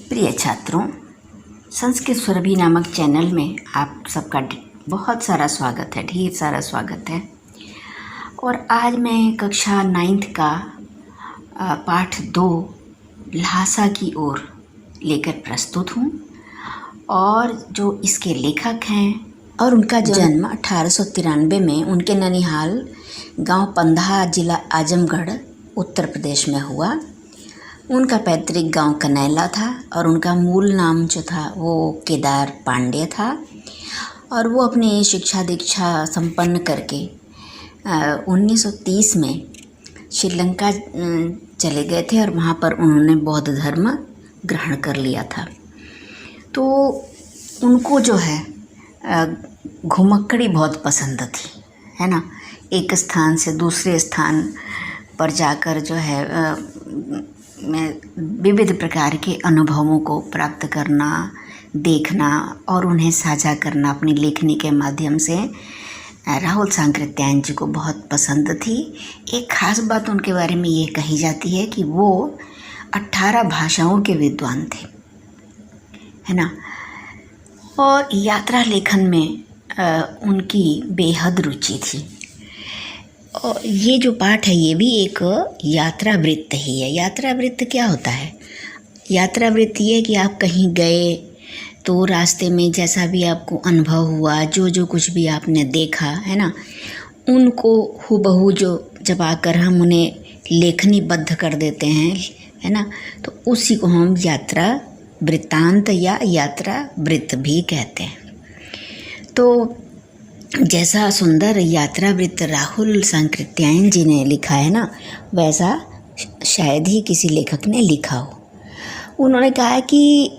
प्रिय छात्रों, संस्कृत सुरभि नामक चैनल में आप सबका बहुत सारा स्वागत है, ढेर सारा स्वागत है। और आज मैं कक्षा 9th का पाठ 2 ल्हासा की ओर लेकर प्रस्तुत हूँ। और जो इसके लेखक हैं और उनका जन्म 1893 में उनके ननिहाल गांव पंधा, जिला आजमगढ़, उत्तर प्रदेश में हुआ। उनका पैतृक गांव कनैला था और उनका मूल नाम जो था वो केदार पांडे था। और वो अपनी शिक्षा दीक्षा संपन्न करके 1930 में श्रीलंका चले गए थे और वहाँ पर उन्होंने बौद्ध धर्म ग्रहण कर लिया था। तो उनको जो है घुमक्कड़ी बहुत पसंद थी, है ना। एक स्थान से दूसरे स्थान पर जाकर जो है विविध प्रकार के अनुभवों को प्राप्त करना, देखना और उन्हें साझा करना अपनी लेखनी के माध्यम से राहुल सांकृत्यायन जी को बहुत पसंद थी। एक ख़ास बात उनके बारे में ये कही जाती है कि वो 18 भाषाओं के विद्वान थे, है ना। और यात्रा लेखन में उनकी बेहद रुचि थी। और ये जो पाठ है ये भी एक यात्रा वृत्त ही है। यात्रा वृत्त क्या होता है? यात्रा वृत्त ये है कि आप कहीं गए तो रास्ते में जैसा भी आपको अनुभव हुआ, जो कुछ भी आपने देखा, है ना, उनको हुबहू जो जब आकर हम उन्हें लेखनीबद्ध कर देते हैं, है ना, तो उसी को हम यात्रा वृत्तांत या यात्रा वृत्त भी कहते हैं। तो जैसा सुंदर यात्रा वृत्त राहुल सांकृत्यायन जी ने लिखा है ना, वैसा शायद ही किसी लेखक ने लिखा हो। उन्होंने कहा कि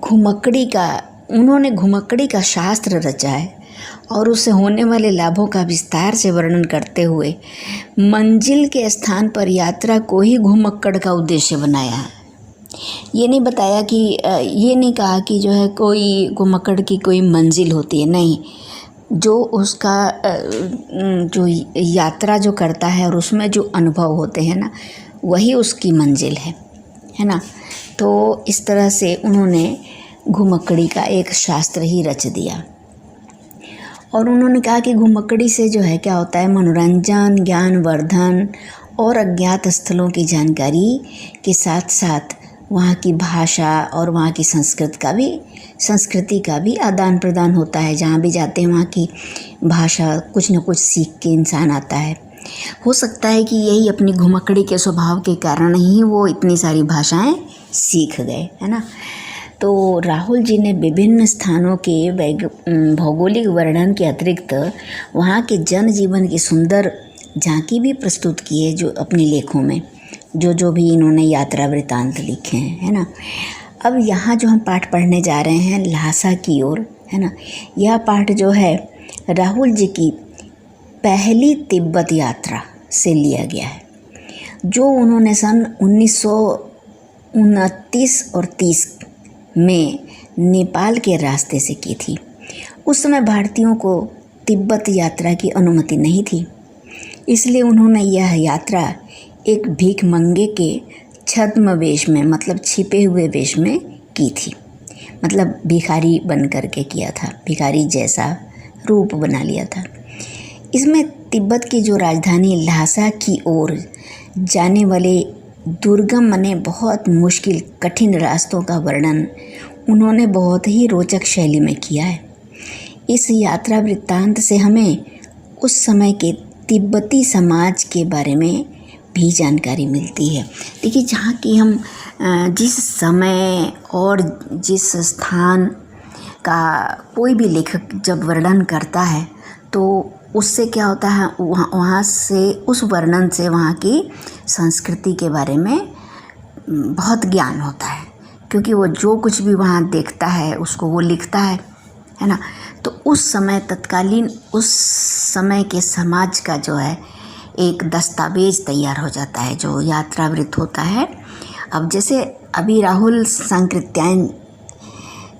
उन्होंने घुमक्कड़ी का शास्त्र रचा है और उससे होने वाले लाभों का विस्तार से वर्णन करते हुए मंजिल के स्थान पर यात्रा को ही घुमक्कड़ का उद्देश्य बनाया है। ये नहीं बताया कि ये नहीं कहा कि जो है कोई घुमक्कड़ की कोई मंजिल होती है, नहीं। जो उसका जो यात्रा जो करता है और उसमें जो अनुभव होते हैं ना, वही उसकी मंजिल है ना। तो इस तरह से उन्होंने घुमक्कड़ी का एक शास्त्र ही रच दिया। और उन्होंने कहा कि घुमक्कड़ी से जो है क्या होता है, मनोरंजन, ज्ञानवर्धन और अज्ञात स्थलों की जानकारी के साथ साथ वहाँ की भाषा और वहाँ की संस्कृति का भी आदान प्रदान होता है। जहाँ भी जाते हैं वहाँ की भाषा कुछ न कुछ सीख के इंसान आता है। हो सकता है कि यही अपनी घुमक्कड़ी के स्वभाव के कारण ही वो इतनी सारी भाषाएं सीख गए, है ना। तो राहुल जी ने विभिन्न स्थानों के भौगोलिक वर्णन के अतिरिक्त वहाँ के जनजीवन की सुंदर झांकी भी प्रस्तुत की है, जो अपने लेखों में जो भी इन्होंने यात्रा वृत्तांत लिखे हैं, है ना। अब यहाँ जो हम पाठ पढ़ने जा रहे हैं ल्हासा की ओर, है ना, यह पाठ जो है राहुल जी की पहली तिब्बत यात्रा से लिया गया है, जो उन्होंने सन 1929 और 30 में नेपाल के रास्ते से की थी। उस समय भारतीयों को तिब्बत यात्रा की अनुमति नहीं थी, इसलिए उन्होंने यह यात्रा एक भीख मंगे के छद्म वेश में, मतलब छिपे हुए वेश में की थी। मतलब भिखारी बन करके किया था, भिखारी जैसा रूप बना लिया था। इसमें तिब्बत की जो राजधानी ल्हासा की ओर जाने वाले दुर्गम माने बहुत मुश्किल कठिन रास्तों का वर्णन उन्होंने बहुत ही रोचक शैली में किया है। इस यात्रा वृत्तांत से हमें उस समय के तिब्बती समाज के बारे में भी जानकारी मिलती है। देखिए, जहाँ की हम जिस समय और जिस स्थान का कोई भी लेखक जब वर्णन करता है तो उससे क्या होता है, वहाँ से उस वर्णन से वहाँ की संस्कृति के बारे में बहुत ज्ञान होता है, क्योंकि वो जो कुछ भी वहाँ देखता है उसको वो लिखता है ना। तो उस समय तत्कालीन उस समय के समाज का जो है एक दस्तावेज तैयार हो जाता है, जो यात्रा वृत्त होता है। अब जैसे अभी राहुल सांकृत्यायन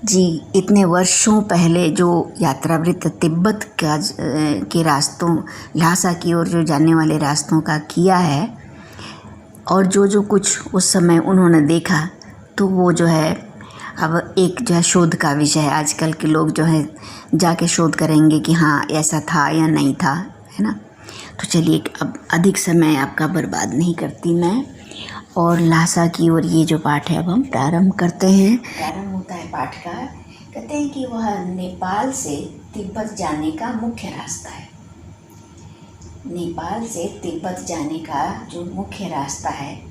जी इतने वर्षों पहले जो यात्रा वृत्त तिब्बत के रास्तों, ल्हासा की ओर जो जाने वाले रास्तों का किया है, और जो कुछ उस समय उन्होंने देखा, तो वो जो है अब एक जो है शोध का विषय है। आजकल के लोग जो है जाके शोध करेंगे कि हाँ ऐसा था या नहीं था, है ना। तो चलिए अब अधिक समय आपका बर्बाद नहीं करती मैं, और ल्हासा की ओर ये जो पाठ है अब हम प्रारंभ करते हैं। प्रारंभ होता है पाठ का। कहते हैं कि वह नेपाल से तिब्बत जाने का मुख्य रास्ता है। नेपाल से तिब्बत जाने का जो मुख्य रास्ता है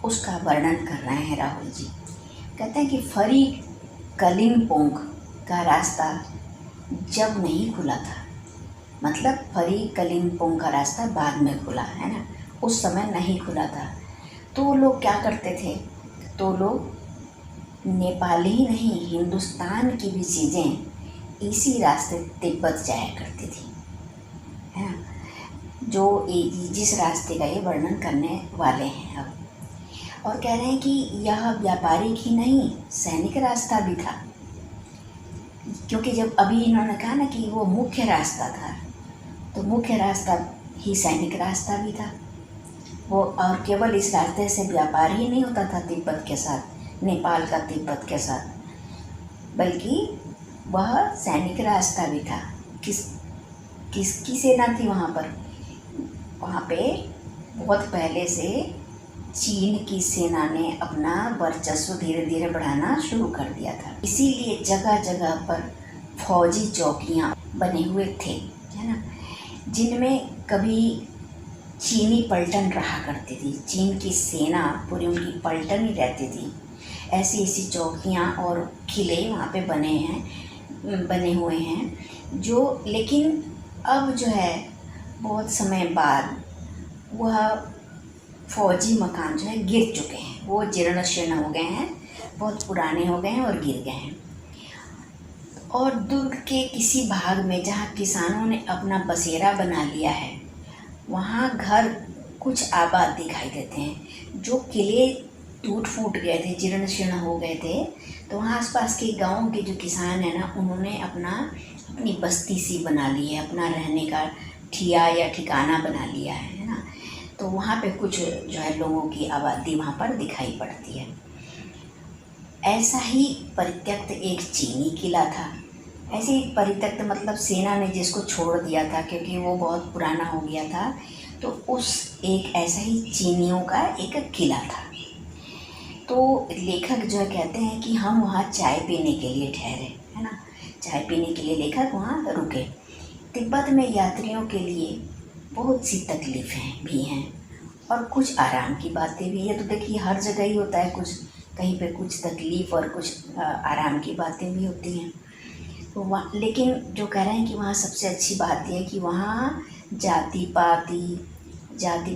उसका वर्णन कर रहे हैं राहुल जी। कहते हैं कि फरी कलिम्पोंग का रास्ता जब नहीं खुला था, मतलब फरी कलिम्पोंग का रास्ता बाद में खुला, है ना, उस समय नहीं खुला था। तो लोग क्या करते थे, तो लोग नेपाल ही नहीं हिंदुस्तान की भी चीज़ें इसी रास्ते तिब्बत जाया करती थी, है ना। जो जिस रास्ते का ये वर्णन करने वाले हैं अब, और कह रहे हैं कि यह व्यापारिक ही नहीं सैनिक रास्ता भी था। क्योंकि जब अभी इन्होंने कहा ना कि वो मुख्य रास्ता था, तो मुख्य रास्ता ही सैनिक रास्ता भी था वो। और केवल इस रास्ते से व्यापार ही नहीं होता था तिब्बत के साथ, नेपाल का तिब्बत के साथ, बल्कि वह सैनिक रास्ता भी था। किसकी सेना थी वहाँ पर? वहाँ पे बहुत पहले से चीन की सेना ने अपना वर्चस्व धीरे धीरे बढ़ाना शुरू कर दिया था। इसीलिए जगह जगह पर फौजी चौकियाँ बने हुए थे, है ना, जिनमें कभी चीनी पलटन रहा करती थी। चीन की सेना पूरी उनकी पलटन ही रहती थी। ऐसी ऐसी चौकियाँ और किले वहाँ पे बने हुए हैं जो, लेकिन अब जो है बहुत समय बाद वह फौजी मकान जो है गिर चुके हैं, वो जीर्ण शीर्ण हो गए हैं, बहुत पुराने हो गए हैं और गिर गए हैं। और दुर्ग के किसी भाग में जहाँ किसानों ने अपना बसेरा बना लिया है, वहाँ घर कुछ आबाद दिखाई देते हैं। जो किले टूट फूट गए थे, जीर्ण शीर्ण हो गए थे, तो वहाँ आसपास के गांव के जो किसान हैं ना, उन्होंने अपनी बस्ती सी बना ली है, अपना रहने का ठिया या ठिकाना बना लिया है ना। तो वहाँ पे कुछ जो है लोगों की आबादी वहाँ पर दिखाई पड़ती है। ऐसा ही परित्यक्त एक चीनी किला था। ऐसे ही परित्यक्त मतलब सेना ने जिसको छोड़ दिया था क्योंकि वो बहुत पुराना हो गया था, तो उस एक ऐसा ही चीनियों का एक किला था। तो लेखक जो है कहते हैं कि हम वहाँ चाय पीने के लिए ठहरे, है ना, चाय पीने के लिए लेखक वहाँ रुके। तिब्बत में यात्रियों के लिए बहुत सी तकलीफ़ें भी हैं और कुछ आराम की बातें भी है। तो देखिए हर जगह ही होता है, कुछ कहीं पे कुछ तकलीफ़ और कुछ आराम की बातें भी होती हैं। तो वहाँ, लेकिन जो कह रहे हैं कि वहाँ सबसे अच्छी बात यह है कि वहाँ जाति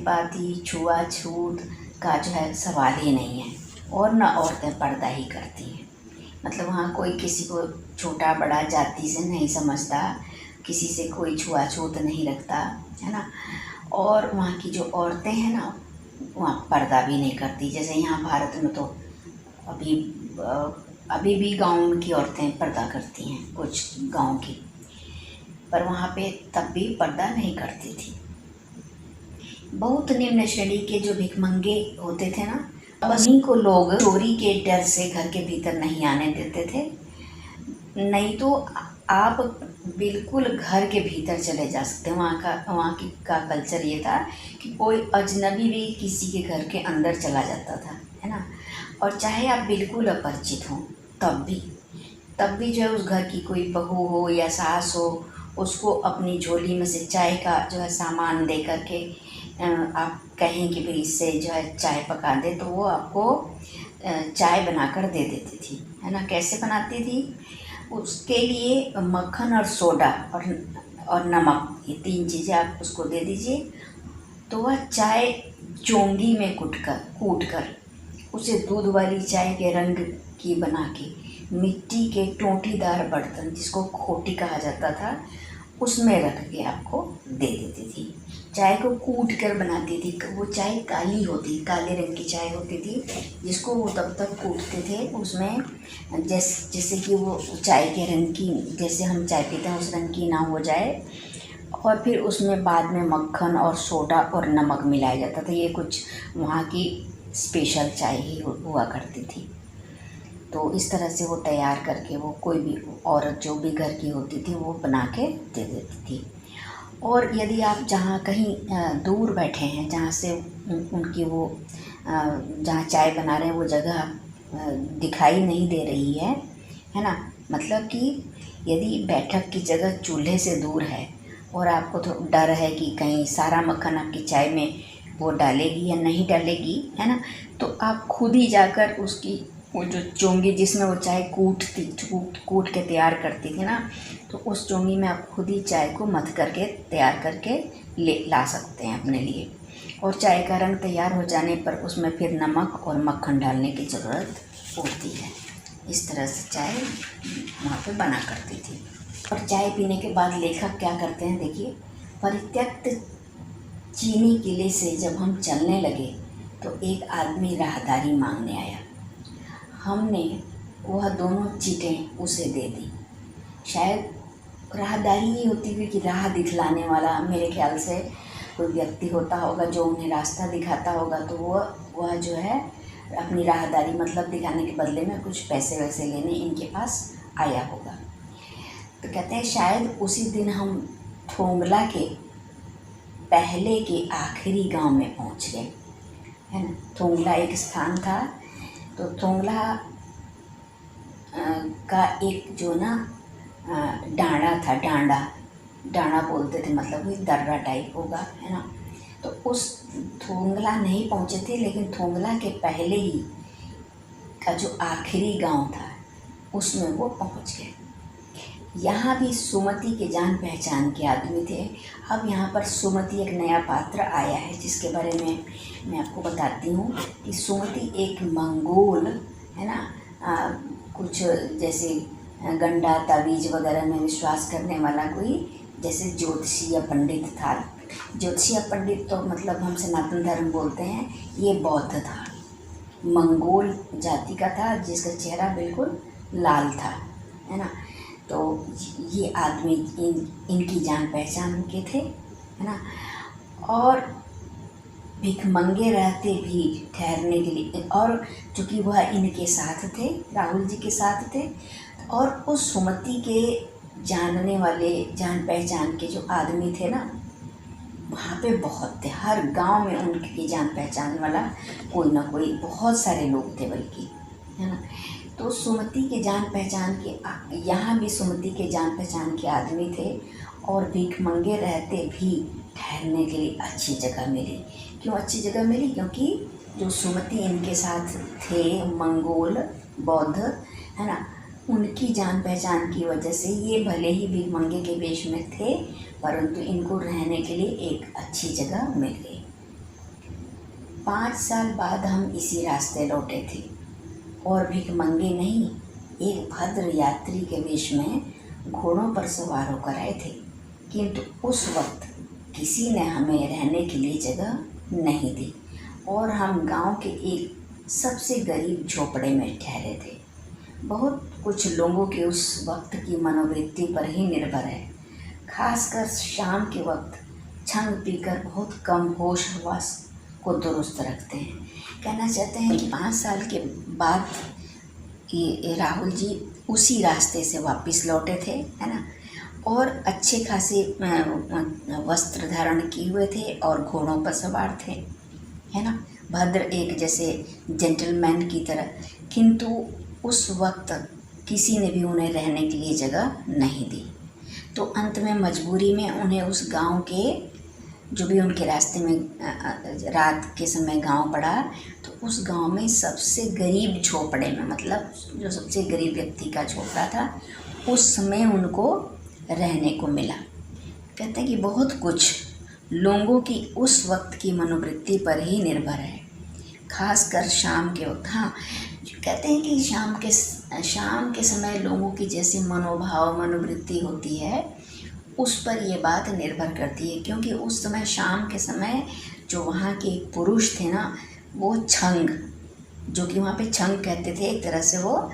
पाति छुआछूत का जो है सवाल ही नहीं है, और न औरतें पर्दा ही करती हैं। मतलब वहाँ कोई किसी को छोटा बड़ा जाति से नहीं समझता, किसी से कोई छुआछूत नहीं रखता, है ना। और वहाँ की जो औरतें हैं ना, वहाँ पर्दा भी नहीं करती। जैसे यहाँ भारत में तो अभी भी गाँव की औरतें पर्दा करती हैं, कुछ गाँव की, पर वहाँ पे तब भी पर्दा नहीं करती थी। बहुत निम्न श्रेणी के जो भिखमंगे होते थे ना, उन्हीं को लोग चोरी के डर से घर के भीतर नहीं आने देते थे। नहीं तो आप बिल्कुल घर के भीतर चले जा सकते हैं। वहाँ का कल्चर ये था कि कोई अजनबी भी किसी के घर के अंदर चला जाता था, है ना। और चाहे आप बिल्कुल अपरिचित हों, तब भी जो है उस घर की कोई बहू हो या सास हो, उसको अपनी झोली में से चाय का जो है सामान दे करके आप कहें कि भाई इससे जो है चाय पका दे, तो वो आपको चाय बनाकर दे देती थी, है ना। कैसे बनाती थी? उसके लिए मक्खन और सोडा और नमक, ये 3 चीज़ें आप उसको दे दीजिए, तो वह चाय चोंगी में कूट कर उसे दूध वाली चाय के रंग की बना के मिट्टी के टोंटीदार बर्तन, जिसको खोटी कहा जाता था, उसमें रख के आपको दे देती थी। चाय को कूट कर बनाती थी। वो चाय काली होती, काले रंग की चाय होती थी, जिसको वो तब तक कूटते थे उसमें जैसे कि वो चाय के रंग की, जैसे हम चाय पीते हैं उस रंग की ना हो जाए। और फिर उसमें बाद में मक्खन और सोडा और नमक मिलाया जाता था। ये कुछ वहाँ की स्पेशल चाय ही हुआ करती थी। तो इस तरह से वो तैयार करके वो कोई भी औरत जो भी घर की होती थी वो बना के दे देती थी। और यदि आप जहाँ कहीं दूर बैठे हैं, जहाँ से उनकी वो जहाँ चाय बना रहे हैं वो जगह दिखाई नहीं दे रही है ना, मतलब कि यदि बैठक की जगह चूल्हे से दूर है और आपको तो डर है कि कहीं सारा मक्खन आपकी चाय में वो डालेगी या नहीं डालेगी, है ना, तो आप खुद ही जाकर उसकी वो जो चोंगी जिसमें वो चाय कूट के तैयार करती थी ना, तो उस चोंगी में आप खुद ही चाय को मथ करके तैयार करके ला सकते हैं अपने लिए। और चाय का रंग तैयार हो जाने पर उसमें फिर नमक और मक्खन डालने की ज़रूरत होती है। इस तरह से चाय वहाँ पे बना करती थी। और चाय पीने के बाद लेखक क्या करते हैं, देखिए, परित्यक्त चीनी किले से जब हम चलने लगे तो एक आदमी राहदारी मांगने आया। हमने वह दोनों चीटें उसे दे दी। शायद राहदारी ही होती हुई कि राह दिखलाने वाला, मेरे ख्याल से कोई व्यक्ति होता होगा जो उन्हें रास्ता दिखाता होगा, तो वह जो है अपनी राहदारी मतलब दिखाने के बदले में कुछ पैसे वैसे लेने इनके पास आया होगा। तो कहते हैं शायद उसी दिन हम थोंगला के पहले के आखिरी गांव में पहुंच गए, है ना। थोंगला एक स्थान था, तो थोंगला का एक जो ना डांडा था, डांडा बोलते थे, मतलब कोई दर्रा टाइप होगा, है ना। तो उस थोंगला नहीं पहुंचे थे, लेकिन थोंगला के पहले ही का जो आखिरी गांव था उसमें वो पहुंच गए। यहाँ भी सुमति के जान पहचान के आदमी थे। अब यहाँ पर सुमति एक नया पात्र आया है जिसके बारे में मैं आपको बताती हूँ कि सुमति एक मंगोल, है ना, कुछ जैसे गंडा तावीज वगैरह में विश्वास करने वाला कोई जैसे ज्योतिषीय पंडित था। ज्योतिषीय पंडित तो मतलब हम सनातन धर्म बोलते हैं, ये बौद्ध था, मंगोल जाति का था, जिसका चेहरा बिल्कुल लाल था, है ना। तो ये आदमी इनकी जान पहचान के थे, है ना। और भिखमंगे रहते भी ठहरने के लिए, और चूँकि वह इनके साथ थे, राहुल जी के साथ थे, और उस सुमति के जानने वाले जान पहचान के जो आदमी थे ना, वहाँ पे बहुत थे। हर गांव में उनकी जान पहचान वाला कोई ना कोई, बहुत सारे लोग थे बल्कि, है ना। तो सुमति के जान पहचान के यहाँ भी सुमति के जान पहचान के आदमी थे, और भिखमंगे रहते भी ठहरने के लिए अच्छी जगह मिली। क्यों अच्छी जगह मिली? क्योंकि जो सुमति इनके साथ थे, मंगोल बौद्ध, है ना, उनकी जान पहचान की वजह से ये भले ही भिखमंगे के वेश में थे, परंतु इनको रहने के लिए एक अच्छी जगह मिल गई। 5 साल बाद हम इसी रास्ते लौटे थे, और भिखमंगे नहीं, एक भद्र यात्री के वेश में घोड़ों पर सवार होकर आए थे। किंतु उस वक्त किसी ने हमें रहने के लिए जगह नहीं दी, और हम गांव के एक सबसे गरीब झोपड़े में ठहरे थे। बहुत कुछ लोगों के उस वक्त की मनोवृत्ति पर ही निर्भर है। खासकर शाम के वक्त छंग पीकर बहुत कम होश हवास को दुरुस्त रखते हैं। कहना चाहते हैं कि 5 साल के बाद ये राहुल जी उसी रास्ते से वापस लौटे थे, है ना, और अच्छे खासे वस्त्र धारण किए हुए थे और घोड़ों पर सवार थे, है ना, भद्र एक जैसे जेंटलमैन की तरह। किंतु उस वक्त किसी ने भी उन्हें रहने के लिए जगह नहीं दी। तो अंत में मजबूरी में उन्हें उस गांव के जो भी उनके रास्ते में रात के समय गांव पड़ा, तो उस गांव में सबसे गरीब झोपड़े में, मतलब जो सबसे गरीब व्यक्ति का झोपड़ा था, उस समय उनको रहने को मिला। कहते हैं कि बहुत कुछ लोगों की उस वक्त की मनोवृत्ति पर ही निर्भर है, खासकर शाम के वक्त। हाँ, कहते हैं कि शाम के समय लोगों की जैसी मनोवृत्ति होती है, उस पर ये बात निर्भर करती है। क्योंकि उस समय शाम के समय जो वहाँ के पुरुष थे ना, वो छंग, जो कि वहाँ पे छंग कहते थे, एक तरह से वो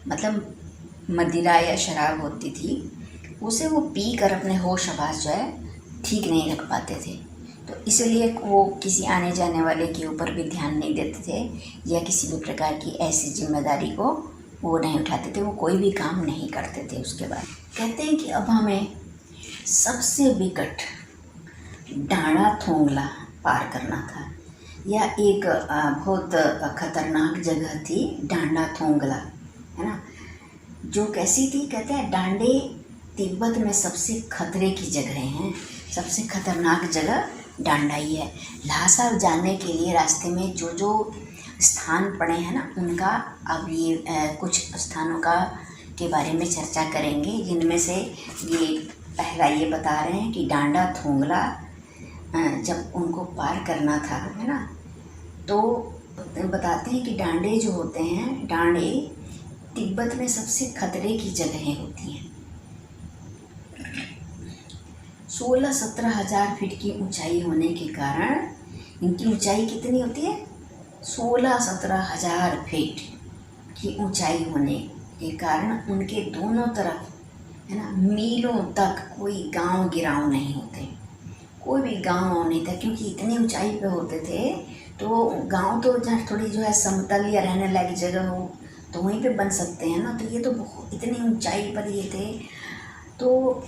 मतलब मदिरा या शराब होती थी, उसे वो पी कर अपने होश हवास जो है ठीक नहीं रख पाते थे। तो इसलिए वो किसी आने जाने वाले के ऊपर भी ध्यान नहीं देते थे, या किसी भी प्रकार की ऐसी जिम्मेदारी को वो नहीं उठाते थे, वो कोई भी काम नहीं करते थे। उसके बाद कहते हैं कि अब हमें सबसे विकट डांडा थोंगला पार करना था, या एक बहुत खतरनाक जगह थी डांडा थोंगला, है ना, जो कैसी थी। कहते हैं डांडे तिब्बत में सबसे खतरे की जगह हैं, सबसे खतरनाक जगह डांडा ही है। ल्हासा जाने के लिए रास्ते में जो जो स्थान पड़े हैं ना, उनका अब ये कुछ स्थानों का के बारे में चर्चा करेंगे, जिनमें से ये पहला ये बता रहे हैं कि डांडा थोंगला जब उनको पार करना था, है ना, तो बताते हैं कि डांडे जो होते हैं, डांडे तिब्बत में सबसे खतरे की जगहें होती हैं। 16-17 हज़ार फीट की ऊंचाई होने के कारण, इनकी ऊंचाई कितनी होती है? 16-17 हज़ार फीट की ऊंचाई होने के कारण उनके दोनों तरफ, है ना, मीलों तक कोई गांव गिराव नहीं होते, कोई भी गांव नहीं था, क्योंकि इतनी ऊंचाई पे होते थे। तो गांव तो जहाँ थोड़ी जो है समतल या रहने लायक जगह हो तो वहीं पे बन सकते हैं ना, तो ये तो बहुत इतनी ऊंचाई पर ये थे, तो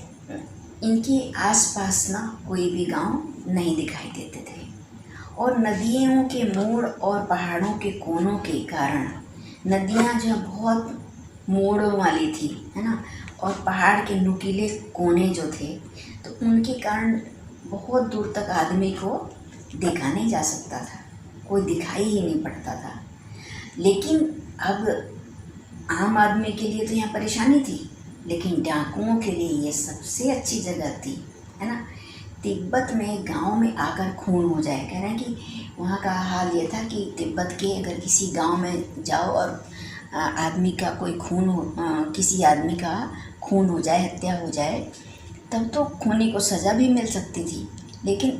इनके आसपास ना कोई भी गांव नहीं दिखाई देते थे। और नदियों के मोड़ और पहाड़ों के कोनों के कारण, नदियाँ जो बहुत मोड़ों वाली थी, है ना, और पहाड़ के नुकीले कोने जो थे, तो उनके कारण बहुत दूर तक आदमी को देखा नहीं जा सकता था, कोई दिखाई ही नहीं पड़ता था। लेकिन अब आम आदमी के लिए तो यहाँ परेशानी थी, लेकिन डाकुओं के लिए ये सबसे अच्छी जगह थी, है ना। तिब्बत में गांव में आकर खून हो जाए, कह रहे हैं कि वहाँ का हाल ये था कि तिब्बत के अगर किसी गांव में जाओ और आदमी का कोई खून हो, किसी आदमी का खून हो जाए, हत्या हो जाए, तब तो खूनी को सज़ा भी मिल सकती थी। लेकिन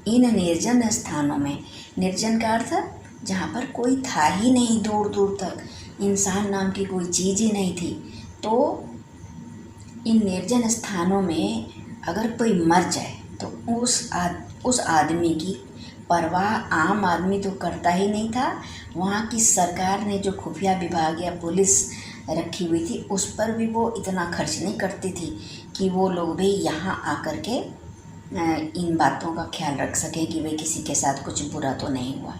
इन निर्जन स्थानों में, निर्जन का अर्थ जहाँ पर कोई था ही नहीं, दूर दूर तक इंसान नाम की कोई चीज़ ही नहीं थी, तो इन निर्जन स्थानों में अगर कोई मर जाए तो उस आदमी की परवाह आम आदमी तो करता ही नहीं था। वहाँ की सरकार ने जो खुफिया विभाग या पुलिस रखी हुई थी, उस पर भी वो इतना खर्च नहीं करती थी कि वो लोग भी यहाँ आकर के इन बातों का ख्याल रख सकें कि वे किसी के साथ कुछ बुरा तो नहीं हुआ,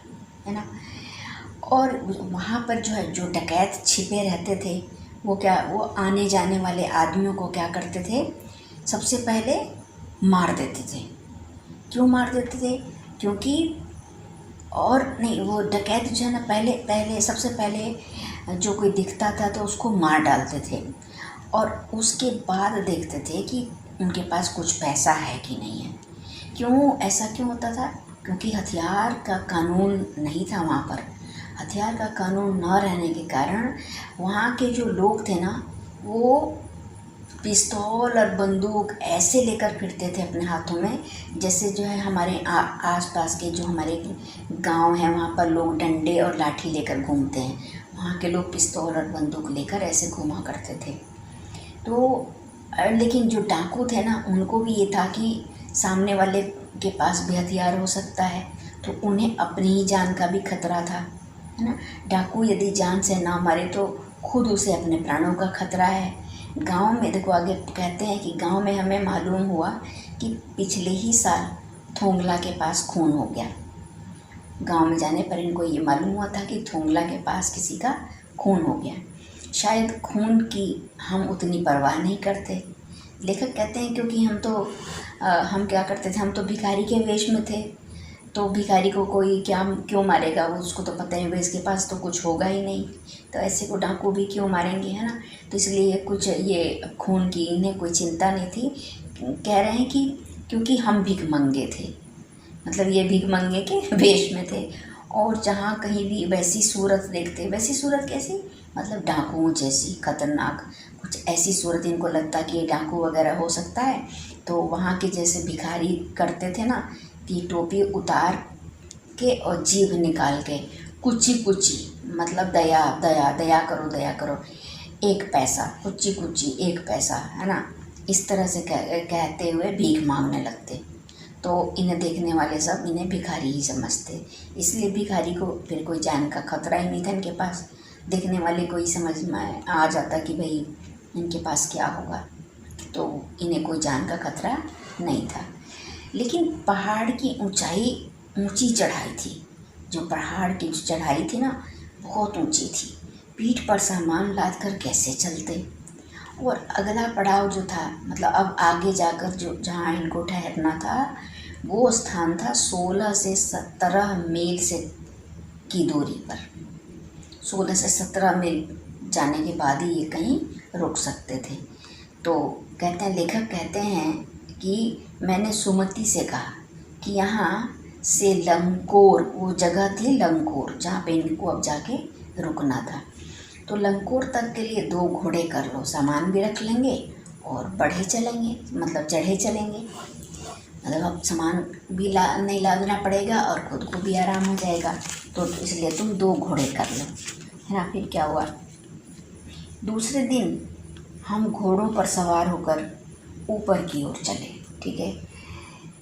है ना। और वहाँ पर जो है, जो डकैत छिपे रहते थे, वो आने जाने वाले आदमियों को क्या करते थे, सबसे पहले मार देते थे। क्यों मार देते थे? क्योंकि और नहीं, वो डकैत जो है ना, सबसे पहले जो कोई दिखता था तो उसको मार डालते थे, और उसके बाद देखते थे कि उनके पास कुछ पैसा है कि नहीं है। ऐसा क्यों होता था? क्योंकि हथियार का कानून नहीं था वहाँ पर। हथियार का कानून न रहने के कारण वहाँ के जो लोग थे ना, वो पिस्तौल और बंदूक ऐसे लेकर फिरते थे अपने हाथों में, जैसे जो है हमारे आसपास के जो हमारे गांव हैं, वहाँ पर लोग डंडे और लाठी लेकर घूमते हैं, वहाँ के लोग पिस्तौल और बंदूक लेकर ऐसे घूमा करते थे। तो लेकिन जो डाकू थे ना, उनको भी ये था कि सामने वाले के पास भी हथियार हो सकता है, तो उन्हें अपनी ही जान का भी खतरा था, है ना। डाकू यदि जान से ना मारे तो खुद उसे अपने प्राणों का खतरा है। गांव में देखो, आगे कहते हैं कि गांव में हमें मालूम हुआ कि पिछले ही साल थोंगला के पास खून हो गया। गांव में जाने पर इनको ये मालूम हुआ था कि थोंगला के पास किसी का खून हो गया। शायद खून की हम उतनी परवाह नहीं करते। लेखक कहते हैं क्योंकि हम क्या करते थे, हम तो भिखारी के वेश में थे, तो भिखारी को कोई क्यों मारेगा, वो उसको तो पता ही है इसके पास तो कुछ होगा ही नहीं, तो ऐसे को डाकू भी क्यों मारेंगे, है ना। तो इसलिए कुछ ये खून की इन्हें कोई चिंता नहीं थी। कह रहे हैं कि क्योंकि हम भीख मंगे थे, मतलब ये भीख मंगे के वेश में थे, और जहाँ कहीं भी वैसी सूरत देखते, वैसी सूरत कैसी, मतलब डाकुओं जैसी खतरनाक कुछ ऐसी सूरत, इनको लगता कि ये डाकू वगैरह हो सकता है, तो वहाँ के जैसे भिखारी करते थे ना कि टोपी उतार के और जीभ निकाल के कुची मतलब दया दया दया करो दया करो, 1 पैसा, कुची 1 पैसा, है ना, इस तरह से कहते हुए भीख मांगने लगते। तो इन्हें देखने वाले सब इन्हें भिखारी ही समझते, इसलिए भिखारी को फिर कोई जान का खतरा ही नहीं था इनके पास, देखने वाले को ही समझ में आ जाता कि भाई इनके पास क्या होगा, तो इन्हें कोई जान का खतरा नहीं था। लेकिन पहाड़ की ऊंची चढ़ाई थी। जो पहाड़ की जो चढ़ाई थी ना, बहुत ऊंची थी। पीठ पर सामान लाद कर कैसे चलते। और अगला पड़ाव जो था, मतलब अब आगे जाकर जो जहाँ इनको ठहरना था, वो स्थान था 16 से 17 मील से की दूरी पर। 16 से 17 मील जाने के बाद ही ये कहीं रुक सकते थे। तो कहते हैं, लेखक कहते हैं कि मैंने सुमति से कहा कि यहाँ से लंकोर, वो जगह थी लंकोर जहाँ पे इनको अब जाके रुकना था, तो लंकोर तक के लिए 2 घोड़े कर लो, सामान भी रख लेंगे और बढ़े चलेंगे, मतलब चढ़े चलेंगे। मतलब अब सामान भी नहीं लादना पड़ेगा और खुद को भी आराम हो जाएगा, तो इसलिए तुम 2 घोड़े कर लो, है ना। फिर क्या हुआ, दूसरे दिन हम घोड़ों पर सवार होकर ऊपर की ओर चले। ठीक है।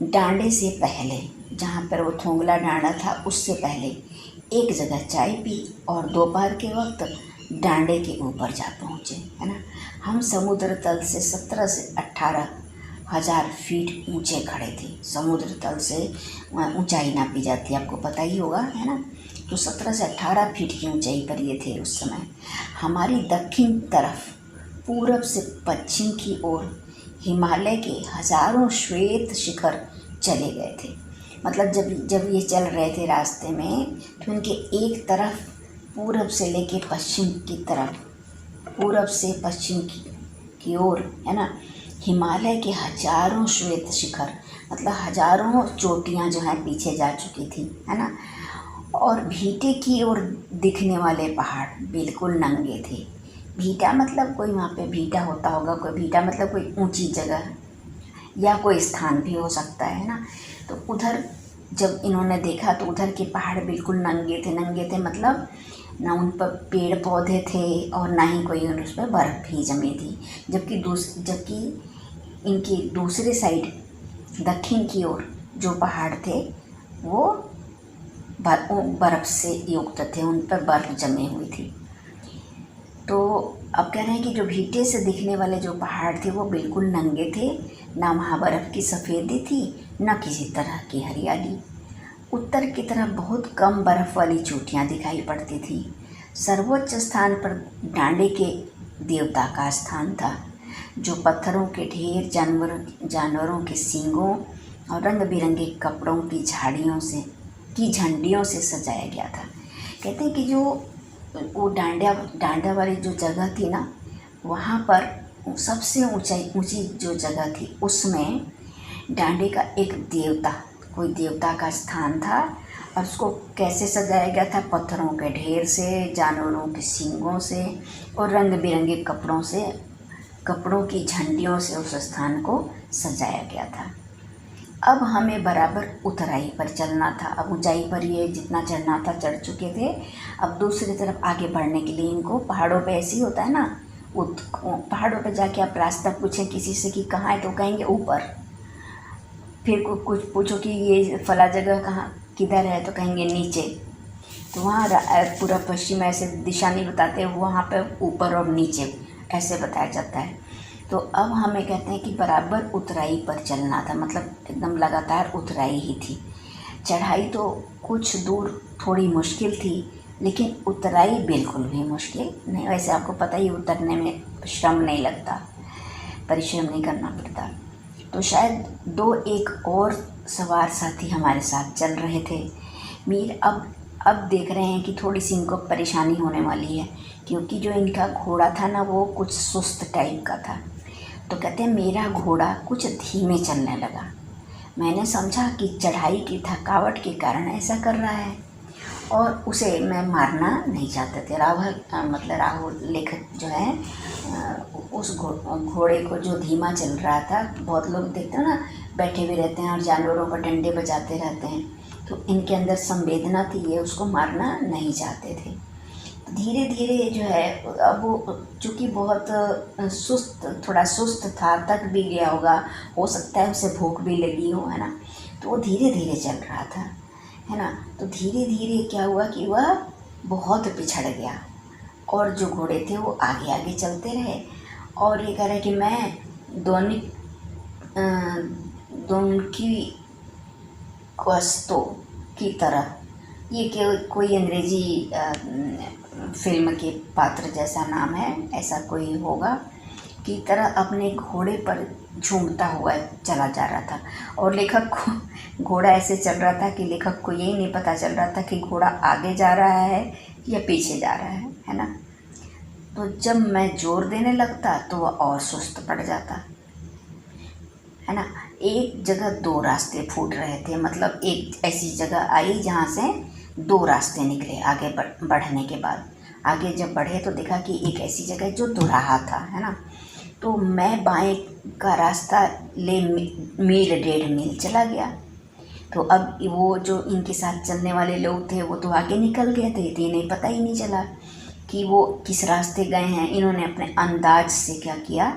डांडे से पहले, जहाँ पर वो थोंगला डांडा था, उससे पहले एक जगह चाय पी और दोपहर के वक्त डांडे के ऊपर जा पहुँचे, है ना। हम समुद्र तल से 17 से 18 हज़ार फीट ऊंचे खड़े थे। समुद्र तल से ऊंचाई नापी जाती है, आपको पता ही होगा, है ना। तो 17 से 18 फीट की ऊंचाई पर ये थे उस समय। हमारी दक्षिण तरफ पूरब से पश्चिम की ओर हिमालय के हजारों श्वेत शिखर चले गए थे। मतलब जब ये चल रहे थे रास्ते में, तो उनके एक तरफ पूरब से लेके पश्चिम की तरफ, पूरब से पश्चिम की ओर, है ना, हिमालय के हजारों श्वेत शिखर, मतलब हजारों चोटियाँ जो हैं पीछे जा चुकी थी, है ना। और भीटे की ओर दिखने वाले पहाड़ बिल्कुल नंगे थे। भीटा मतलब कोई वहाँ पे भीटा होता होगा, कोई भीटा मतलब कोई ऊंची जगह या कोई स्थान भी हो सकता है ना। तो उधर जब इन्होंने देखा तो उधर के पहाड़ बिल्कुल नंगे थे मतलब ना उन पर पेड़ पौधे थे और ना ही कोई उस पर बर्फ़ भी जमी थी। जबकि इनकी दूसरे साइड दक्षिण की ओर जो पहाड़ थे वो बर्फ़ से युक्त थे, उन पर बर्फ़ जमी हुई थी। तो अब कह रहे हैं कि जो भीटे से दिखने वाले जो पहाड़ थे वो बिल्कुल नंगे थे, ना वहाँ बर्फ़ की सफ़ेदी थी, न किसी तरह की हरियाली। उत्तर की तरफ बहुत कम बर्फ़ वाली चोटियाँ दिखाई पड़ती थी। सर्वोच्च स्थान पर डांडे के देवता का स्थान था, जो पत्थरों के ढेर, जानवरों के सींगों और रंग बिरंगे कपड़ों की झंडियों से सजाया गया था। कहते हैं कि जो वो डांडा वाली जो जगह थी ना, वहाँ पर सबसे ऊंची जो जगह थी, उसमें डांडे का एक कोई देवता का स्थान था। और उसको कैसे सजाया गया था, पत्थरों के ढेर से, जानवरों के सींगों से और रंग बिरंगे कपड़ों की झंडियों से उस स्थान को सजाया गया था। अब हमें बराबर ऊंचाई पर चलना था। अब ऊंचाई पर ये जितना चढ़ना था चढ़ चुके थे। अब दूसरी तरफ आगे बढ़ने के लिए इनको, पहाड़ों पे ऐसे ही होता है ना, पहाड़ों पे जाके आप रास्ता पूछें किसी से कि कहाँ है तो कहेंगे ऊपर। फिर कुछ पूछो कि ये फला जगह कहाँ किधर है तो कहेंगे नीचे। तो वहाँ पूरा पश्चिम ऐसे दिशा नहीं बताते, वहाँ पे ऊपर और नीचे ऐसे बताया जाता है। तो अब हमें कहते हैं कि बराबर उतराई पर चलना था, मतलब एकदम लगातार उतराई ही थी। चढ़ाई तो कुछ दूर थोड़ी मुश्किल थी, लेकिन उतराई बिल्कुल भी मुश्किल नहीं। वैसे आपको पता ही, उतरने में श्रम नहीं लगता, परिश्रम नहीं करना पड़ता। तो शायद 2-1 और सवार साथी हमारे साथ चल रहे थे। मीर अब देख रहे हैं कि थोड़ी सी इनको परेशानी होने वाली है, क्योंकि जो इनका घोड़ा था ना वो कुछ सुस्त टाइप का था। तो कहते हैं मेरा घोड़ा कुछ धीमे चलने लगा। मैंने समझा कि चढ़ाई की थकावट के कारण ऐसा कर रहा है और उसे मैं मारना नहीं चाहते थे। राहुल लेखक जो है उस घोड़े को जो धीमा चल रहा था, बहुत लोग देखते हैं ना बैठे भी रहते हैं और जानवरों पर डंडे बजाते रहते हैं, तो इनके अंदर संवेदना थी, ये उसको मारना नहीं चाहते थे। धीरे धीरे जो है, अब वो चूँकि बहुत थोड़ा सुस्त था, थक भी गया होगा, हो सकता है उसे भूख भी लगी हो, है ना। तो वो धीरे धीरे चल रहा था, है ना। तो धीरे धीरे क्या हुआ कि वह बहुत पिछड़ गया, और जो घोड़े थे वो आगे आगे चलते रहे। और ये कह रहे कि मैं दोनकी क्वस्तो की तरह, ये कोई अंग्रेजी फिल्म के पात्र जैसा नाम है, ऐसा कोई होगा, की तरह अपने घोड़े पर झूमता हुआ चला जा रहा था। और लेखक को घोड़ा ऐसे चल रहा था कि लेखक को यही नहीं पता चल रहा था कि घोड़ा आगे जा रहा है या पीछे जा रहा है ना। तो जब मैं जोर देने लगता तो वह और सुस्त पड़ जाता, है ना। एक जगह दो रास्ते फूट रहे थे, मतलब एक ऐसी जगह आई जहाँ से दो रास्ते निकले आगे बढ़ने के बाद। आगे जब बढ़े तो देखा कि एक ऐसी जगह जो दोराहा था, है ना। तो मैं बाएं का रास्ता ले मील 1.5 मील चला गया। तो अब वो जो इनके साथ चलने वाले लोग थे वो तो आगे निकल गए थे, तो इन्हें पता ही नहीं चला कि वो किस रास्ते गए हैं। इन्होंने अपने अंदाज से क्या किया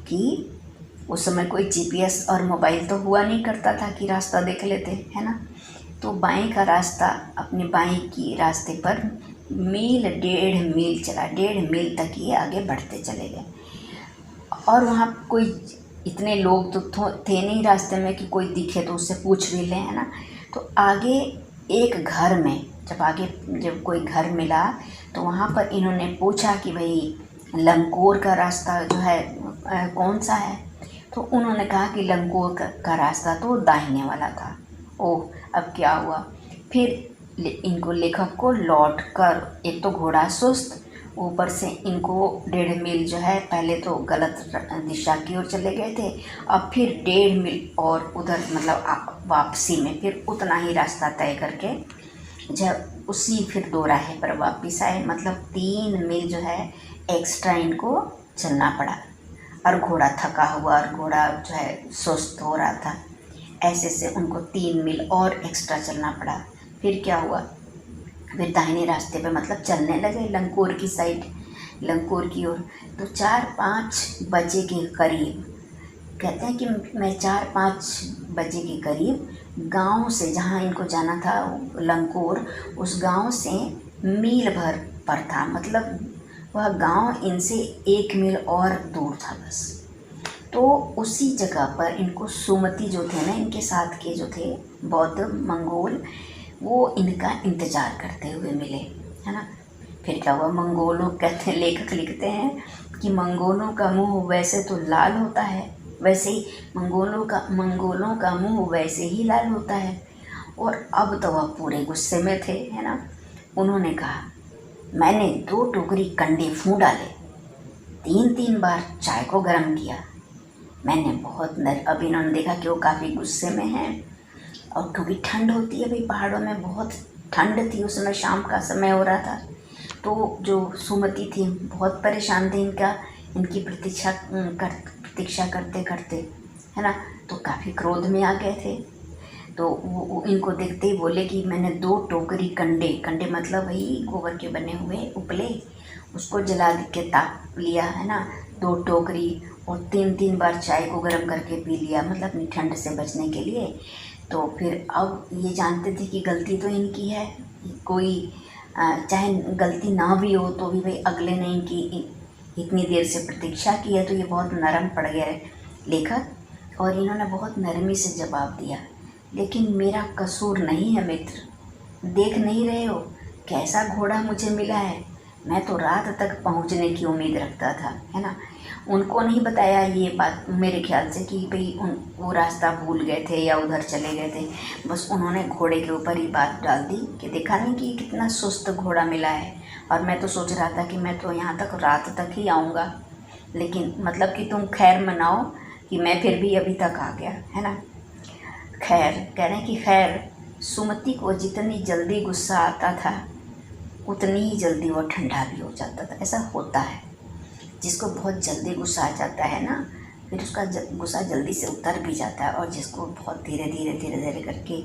कि उस समय कोई जीपीएस और मोबाइल तो हुआ नहीं करता था कि रास्ता देख लेते, है ना। तो बाएं का रास्ता, अपने बाएं की रास्ते पर मील 1.5 मील चला, 1.5 मील तक ये आगे बढ़ते चले गए। और वहाँ कोई इतने लोग तो थे नहीं रास्ते में कि कोई दिखे तो उससे पूछ भी लें, है ना। तो आगे एक घर में जब कोई घर मिला तो वहाँ पर इन्होंने पूछा कि भाई लंकोर का रास्ता जो है कौन सा है। तो उन्होंने कहा कि लंकोर का रास्ता तो दाहिने वाला था। ओह, अब क्या हुआ। फिर इनको लेखक को लौट कर, एक तो घोड़ा सुस्त, ऊपर से इनको 1.5 मील जो है पहले तो गलत दिशा की ओर चले गए थे, अब फिर 1.5 मील और उधर मतलब वापसी में फिर उतना ही रास्ता तय करके जब उसी फिर दोराहे पर वापस आए, मतलब 3 मील जो है एक्स्ट्रा इनको चलना पड़ा। और घोड़ा थका हुआ और घोड़ा जो है सुस्त हो रहा था, ऐसे से उनको 3 मील और एक्स्ट्रा चलना पड़ा। फिर क्या हुआ, फिर दाहिने रास्ते पे मतलब चलने लगे लंकोर की साइड, लंकोर की ओर। तो 4-5 बजे के करीब, कहते हैं कि मैं 4-5 बजे के करीब गांव से, जहां इनको जाना था लंकोर, उस गांव से मील भर पर था, मतलब वह गांव इनसे 1 मील और दूर था बस। तो उसी जगह पर इनको सुमति जो थे ना, इनके साथ के जो थे बौद्ध मंगोल, वो इनका इंतज़ार करते हुए मिले, है ना। फिर क्या हुआ, मंगोलों, कहते हैं लेखक लिखते हैं कि मंगोलों का मुंह वैसे तो लाल होता है, वैसे ही मंगोलों का मुंह वैसे ही लाल होता है। और अब तो वह पूरे गुस्से में थे, है ना। उन्होंने कहा, मैंने 2 टोकरी कंडे फूँ डाले, 3-3 बार चाय को गर्म किया, मैंने बहुत अब इन्होंने देखा कि वो काफ़ी गुस्से में हैं। और क्योंकि ठंड होती है भाई, पहाड़ों में बहुत ठंड थी उस समय, शाम का समय हो रहा था। तो जो सुमति थी बहुत परेशान थी इनकी प्रतीक्षा करते करते, है ना। तो काफ़ी क्रोध में आ गए थे। तो वो इनको देखते ही बोले कि मैंने 2 टोकरी कंडे मतलब वही गोबर के बने हुए उपले, उसको जला के ताप लिया, है ना, 2 टोकरी, और 3-3 बार चाय को गर्म करके पी लिया, मतलब अपनी ठंड से बचने के लिए। तो फिर अब ये जानते थे कि गलती तो इनकी है, कोई चाहे गलती ना भी हो तो भी भाई अगले ने इनकी इतनी देर से प्रतीक्षा की है, तो ये बहुत नरम पड़ गया है लेखक, और इन्होंने बहुत नरमी से जवाब दिया, लेकिन मेरा कसूर नहीं है मित्र, देख नहीं रहे हो कैसा घोड़ा मुझे मिला है, मैं तो रात तक पहुंचने की उम्मीद रखता था, है ना। उनको नहीं बताया ये बात मेरे ख्याल से कि भाई वो रास्ता भूल गए थे या उधर चले गए थे, बस उन्होंने घोड़े के ऊपर ही बात डाल दी कि देखा नहीं कि कितना सुस्त घोड़ा मिला है, और मैं तो सोच रहा था कि मैं तो यहाँ तक रात तक ही आऊँगा, लेकिन मतलब कि तुम खैर मनाओ कि मैं फिर भी अभी तक आ गया, है ना। खैर, कह रहे हैं कि खैर सुमति को जितनी जल्दी गुस्सा आता था उतनी ही जल्दी वो ठंडा भी हो जाता था। ऐसा होता है, जिसको बहुत जल्दी गुस्सा आ जाता है ना, फिर उसका गुस्सा जल्दी से उतर भी जाता है, और जिसको बहुत धीरे धीरे करके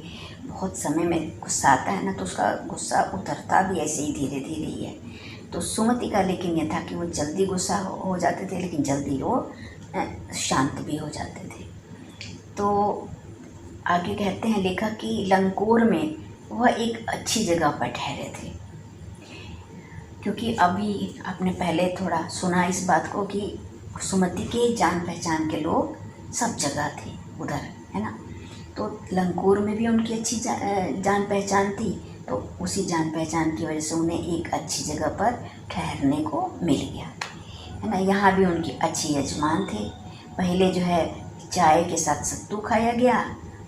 बहुत समय में गुस्सा आता है ना, तो उसका गुस्सा उतरता भी ऐसे ही धीरे धीरे ही है। तो सुमति का लेकिन ये था कि वो जल्दी गुस्सा हो जाते थे, लेकिन जल्दी वो शांत भी हो जाते थे। तो आगे कहते हैं लेखक कि लंकोर में वह एक अच्छी जगह पर ठहरे थे। क्योंकि अभी आपने पहले थोड़ा सुना इस बात को कि सुमति के जान पहचान के लोग सब जगह थे उधर, है ना। तो लंगूर में भी उनकी अच्छी जान पहचान थी, तो उसी जान पहचान की वजह से उन्हें एक अच्छी जगह पर ठहरने को मिल गया, है ना। यहाँ भी उनके अच्छे यजमान थे। पहले जो है चाय के साथ सत्तू खाया गया,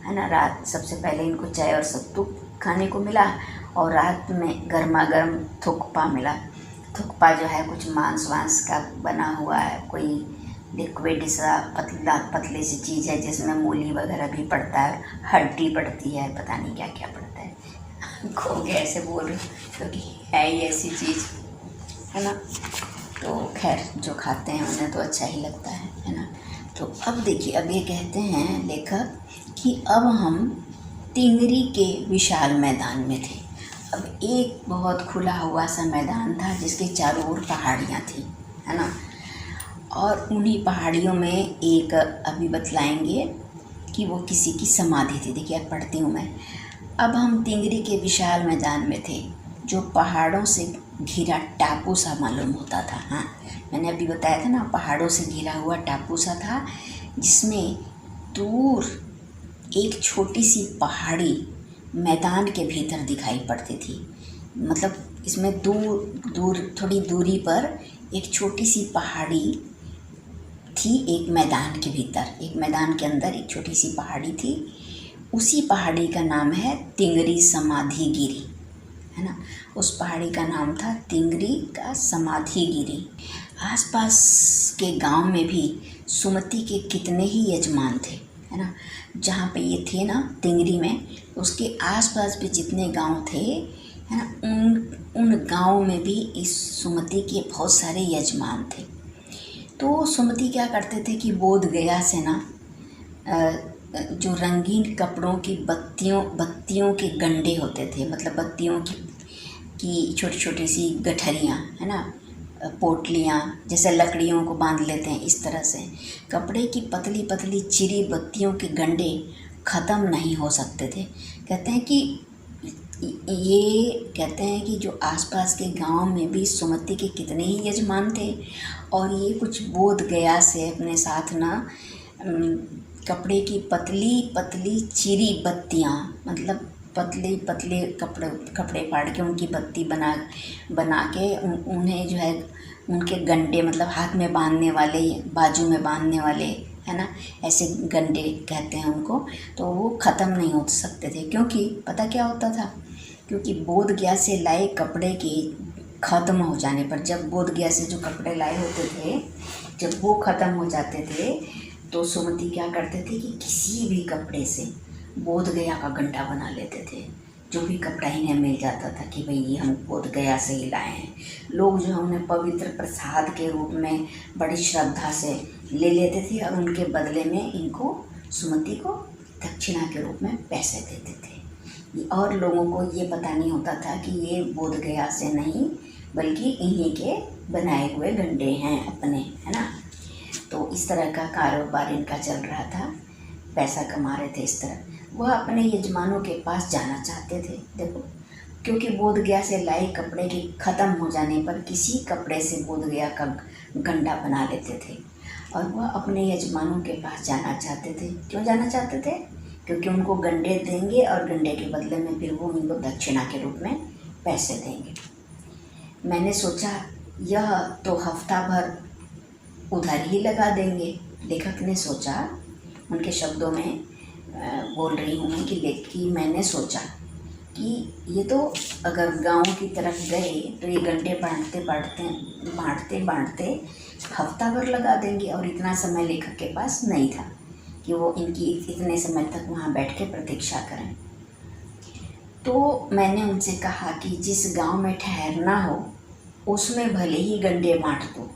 है ना। रात सबसे पहले इनको चाय और सत्तू खाने को मिला, और रात में गर्मा गर्म थुक्पा मिला। थुक्पा जो है कुछ मांस वांस का बना हुआ है, कोई लिक्विड सा पतली सी चीज़ है जिसमें मूली वगैरह भी पड़ता है, हड्डी पड़ती है, पता नहीं क्या क्या पड़ता है। खो गया ऐसे बोल रही क्योंकि है ही ऐसी चीज़, है ना। तो खैर जो खाते हैं उन्हें तो अच्छा ही लगता है ना। तो अब देखिए, अब ये कहते हैं लेखक कि अब हम तिंगरी के विशाल मैदान में थे। अब एक बहुत खुला हुआ सा मैदान था जिसके चारों ओर पहाड़ियाँ थी, है ना। और उन्हीं पहाड़ियों में एक अभी बतलाएंगे कि वो किसी की समाधि थी। देखिए अब पढ़ती हूँ मैं। अब हम तिंगरी के विशाल मैदान में थे जो पहाड़ों से घिरा टापू सा मालूम होता था। हाँ, मैंने अभी बताया था ना, पहाड़ों से घिरा हुआ टापू सा था जिसमें दूर एक छोटी सी पहाड़ी मैदान के भीतर दिखाई पड़ती थी। मतलब इसमें दूर थोड़ी दूरी पर एक छोटी सी पहाड़ी थी, एक मैदान के भीतर, एक मैदान के अंदर एक छोटी सी पहाड़ी थी। उसी पहाड़ी का नाम है तिंगरी समाधि गिरी, है ना। उस पहाड़ी का नाम था तिंगरी का समाधि गिरी। आसपास के गांव में भी सुमति के कितने ही यजमान थे, है ना। जहाँ पे ये थे ना तिंगरी में, उसके आसपास भी जितने गांव थे, है ना, उन गांव में भी इस सुमति के बहुत सारे यजमान थे। तो सुमति क्या करते थे कि बोध गया से ना जो रंगीन कपड़ों की बत्तियों के गंडे होते थे, मतलब बत्तियों की छोटी छोटी सी गठरियाँ, है ना, पोटलियाँ, जैसे लकड़ियों को बांध लेते हैं इस तरह से कपड़े की पतली पतली चिरी बत्तियों के गंडे ख़त्म नहीं हो सकते थे। कहते हैं कि जो आसपास के गांव में भी सुमति के कितने ही यजमान थे, और ये कुछ बोध गया से अपने साथ ना कपड़े की पतली पतली चिरी बत्तियाँ, मतलब पतले पतले कपड़े फाड़ के उनकी बत्ती बना के उन्हें जो है उनके गंडे, मतलब हाथ में बांधने वाले, बाजू में बांधने वाले, है ना, ऐसे गंडे कहते हैं उनको। तो वो ख़त्म नहीं हो सकते थे, क्योंकि पता क्या होता था, क्योंकि बोध गया से लाए कपड़े के ख़त्म हो जाने पर, जब बोध गया से जो कपड़े लाए होते थे, जब वो ख़त्म हो जाते थे तो सुमति क्या करते थे कि किसी भी कपड़े से बोध गया का गंडा बना लेते थे। जो भी कपड़ा इन्हें मिल जाता था कि भाई ये हम बोध गया से ही लाए हैं, लोग जो है उन्हें पवित्र प्रसाद के रूप में बड़ी श्रद्धा से ले लेते थे, और उनके बदले में इनको, सुमति को, दक्षिणा के रूप में पैसे देते थे। और लोगों को ये पता नहीं होता था कि ये बोध गया से नहीं बल्कि इन्हीं के बनाए हुए गंडे हैं अपने, है ना। तो इस तरह का कारोबार इनका चल रहा था, पैसा कमा रहे थे इस तरह। वह अपने यजमानों के पास जाना चाहते थे, देखो, क्योंकि बोध गया से लाए कपड़े के ख़त्म हो जाने पर किसी कपड़े से बोध गया का गंडा बना लेते थे, और वह अपने यजमानों के पास जाना चाहते थे। क्यों जाना चाहते थे? क्योंकि उनको गंडे देंगे और गंडे के बदले में फिर वो उनको दक्षिणा के रूप में पैसे देंगे। मैंने सोचा यह तो हफ्ता भर उधर ही लगा देंगे। लेखक ने सोचा, उनके शब्दों में बोल रही हूँ मैं कि मैंने सोचा कि ये तो अगर गांव की तरफ गए तो ये गंडे बांटते हफ्ता भर लगा देंगे, और इतना समय लेखक के पास नहीं था कि वो इनकी इतने समय तक वहाँ बैठ के प्रतीक्षा करें। तो मैंने उनसे कहा कि जिस गांव में ठहरना हो उसमें भले ही गंडे बांट दो,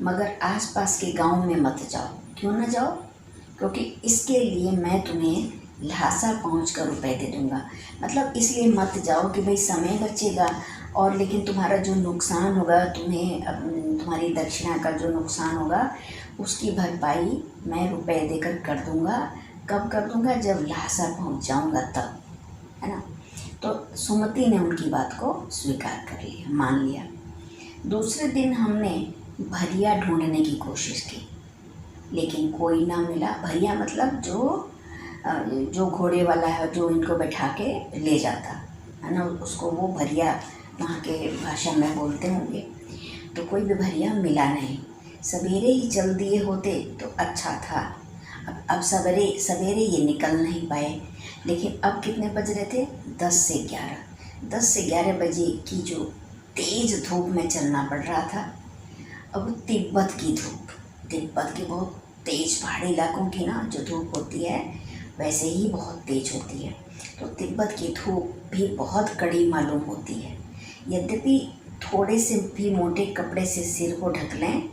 मगर आसपास के गांव में मत जाओ। क्यों ना जाओ? क्योंकि इसके लिए मैं तुम्हें ल्हासा पहुंचकर रुपए दे दूंगा। मतलब इसलिए मत जाओ कि भाई समय बचेगा, और लेकिन तुम्हारा जो नुकसान होगा, तुम्हारी दक्षिणा का जो नुकसान होगा उसकी भरपाई मैं रुपए देकर कर दूंगा। कब कर दूंगा? जब ल्हासा पहुंच जाऊंगा तब, है ना। तो सुमति ने उनकी बात को स्वीकार कर लिया, मान लिया। दूसरे दिन हमने भरिया ढूंढने की कोशिश की, लेकिन कोई ना मिला। भरिया मतलब जो घोड़े वाला है, जो इनको बैठा के ले जाता है ना, उसको वो भरिया वहाँ के भाषा में बोलते होंगे। तो कोई भी भरिया मिला नहीं। सवेरे ही चल दिए होते तो अच्छा था। अब सवेरे सवेरे ये निकल नहीं पाए। लेकिन अब कितने बज रहे थे? 10 से 11। 10 से 11 बजे की जो तेज़ धूप में चलना पड़ रहा था। अब तिब्बत की धूप, तिब्बत की बहुत तेज़ पहाड़ी इलाकों की ना जो धूप होती है वैसे ही बहुत तेज़ होती है। तो तिब्बत की धूप भी बहुत कड़ी मालूम होती है। यद्यपि थोड़े से भी मोटे कपड़े से सिर को ढक लें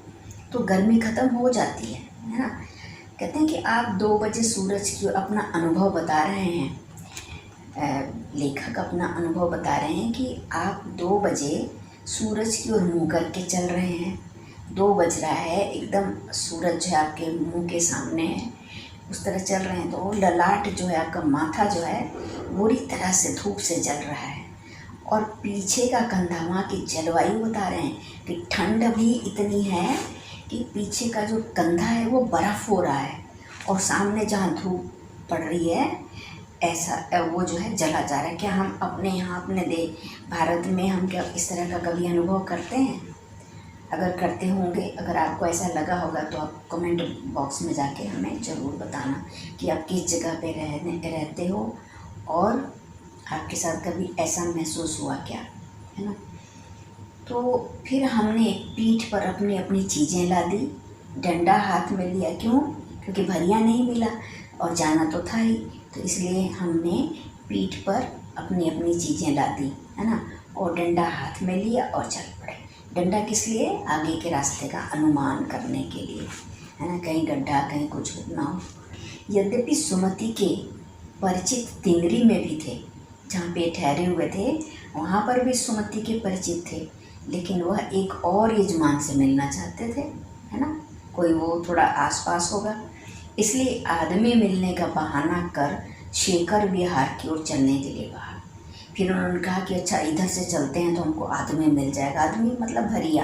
तो गर्मी ख़त्म हो जाती है ना। कहते हैं कि आप 2 बजे सूरज की अपना अनुभव बता रहे हैं, लेखक अपना अनुभव बता रहे हैं कि आप 2 बजे सूरज की ओर मुँह करके चल रहे हैं। 2 बज रहा है, एकदम सूरज जो है आपके मुंह के सामने है, उस तरह चल रहे हैं। तो ललाट जो है, आपका माथा जो है बुरी तरह से धूप से जल रहा है। और पीछे का कंधा, वहाँ की जलवायु बता रहे हैं कि ठंड भी इतनी है कि पीछे का जो कंधा है वो बर्फ़ हो रहा है, और सामने जहाँ धूप पड़ रही है ऐसा वो जो है जला जा रहा है। क्या हम अपने यहाँ अपने भारत में हम क्या इस तरह का कभी अनुभव करते हैं? अगर करते होंगे, अगर आपको ऐसा लगा होगा तो आप कमेंट बॉक्स में जाके हमें ज़रूर बताना कि आप किस जगह पे रहते हो और आपके साथ कभी ऐसा महसूस हुआ क्या, है ना। तो फिर हमने पीठ पर अपनी अपनी चीज़ें ला दी, डंडा हाथ में लिया। क्यों? क्योंकि भरिया नहीं मिला और जाना तो था ही, तो इसलिए हमने पीठ पर अपनी अपनी चीज़ें ला दी, है ना, और डंडा हाथ में लिया और चल पड़े। डंडा किस लिए? आगे के रास्ते का अनुमान करने के लिए, है ना, कहीं गड्ढा कहीं कुछ ना हो। यद्यपि सुमति के परिचित तिंगरी में भी थे, जहाँ पे ठहरे हुए थे वहाँ पर भी सुमति के परिचित थे, लेकिन वह एक और यजमान से मिलना चाहते थे, है ना, कोई वो थोड़ा आसपास होगा। इसलिए आदमी मिलने का बहाना कर शेखर विहार की ओर चलने के लिए कहा। फिर उन्होंने कहा कि अच्छा इधर से चलते हैं तो हमको आदमी मिल जाएगा। आदमी मतलब भरिया,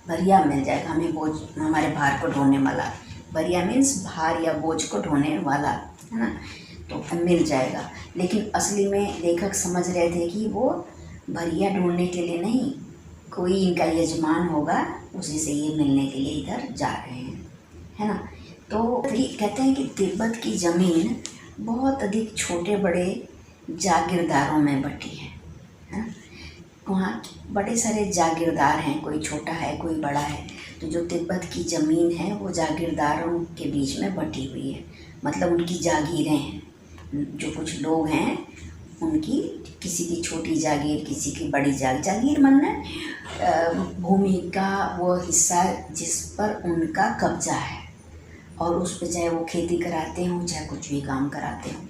भरिया मिल जाएगा हमें, बोझ हमारे भार को ढोने वाला। भरिया मीन्स भार या बोझ को ढोने वाला, है ना, तो मिल जाएगा। लेकिन असली में लेखक समझ रहे थे कि वो भरिया ढूंढने के लिए नहीं, कोई इनका यजमान होगा, उसी से ये मिलने के लिए इधर जा रहे हैं, है ना। तो कहते हैं कि तिब्बत की ज़मीन बहुत अधिक छोटे बड़े जागीरदारों में बटी है। वहाँ बड़े सारे जागीरदार हैं, कोई छोटा है कोई बड़ा है। तो जो तिब्बत की ज़मीन है वो जागीरदारों के बीच में बटी हुई है, मतलब उनकी जागीरें हैं। जो कुछ लोग हैं उनकी किसी की छोटी जागीर, किसी की बड़ी जागीर माने भूमि का वो हिस्सा जिस पर उनका कब्जा है, और उस पर चाहे वो खेती कराते हों चाहे कुछ भी काम कराते हों,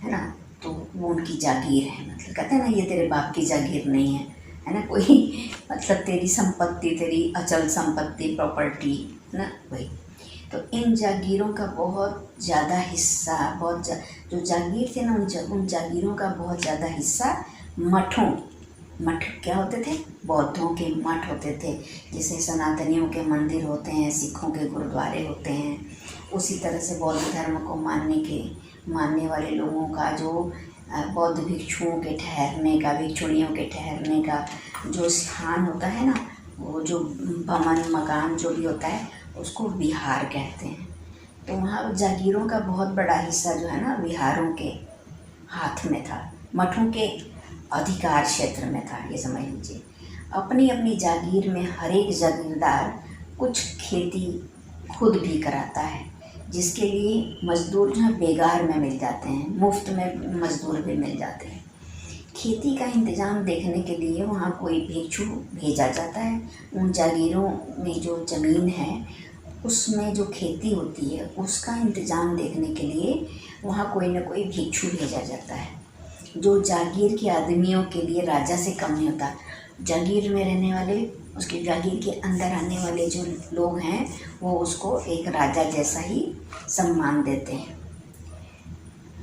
है ना, तो वो उनकी जागीर है। मतलब कहते हैं ना, ये तेरे बाप की जागीर नहीं है ना, कोई मतलब तेरी संपत्ति, तेरी अचल संपत्ति, प्रॉपर्टी, है ना, वही। तो इन जागीरों का बहुत ज़्यादा हिस्सा, जो जागीर थे ना, उन जागीरों का बहुत ज़्यादा हिस्सा मठ क्या होते थे? बौद्धों के मठ होते थे। जैसे सनातनियों के मंदिर होते हैं, सिखों के गुरुद्वारे होते हैं, उसी तरह से बौद्ध धर्म को मानने वाले लोगों का जो बौद्ध भिक्षुओं के ठहरने का, भिक्षुणियों के ठहरने का जो स्थान होता है ना, वो जो भवन मकान जो भी होता है उसको विहार कहते हैं। तो वहाँ जागीरों का बहुत बड़ा हिस्सा जो है ना विहारों के हाथ में था, मठों के अधिकार क्षेत्र में था, ये समझ लीजिए। अपनी अपनी जागीर में हर एक जागीरदार कुछ खेती खुद भी कराता है, जिसके लिए मज़दूर जो है बेगार में मिल जाते हैं, मुफ्त में मज़दूर भी मिल जाते हैं। खेती का इंतज़ाम देखने के लिए वहाँ कोई भिक्षु भेजा जाता है। उन जागीरों में जो ज़मीन है उसमें जो खेती होती है उसका इंतज़ाम देखने के लिए वहाँ कोई ना कोई भिक्षु भेजा जाता है, जो जागीर के आदमियों के लिए राजा से कम नहीं होता। जागीर में रहने वाले, उसकी जागीर के अंदर आने वाले जो लोग हैं वो उसको एक राजा जैसा ही सम्मान देते हैं।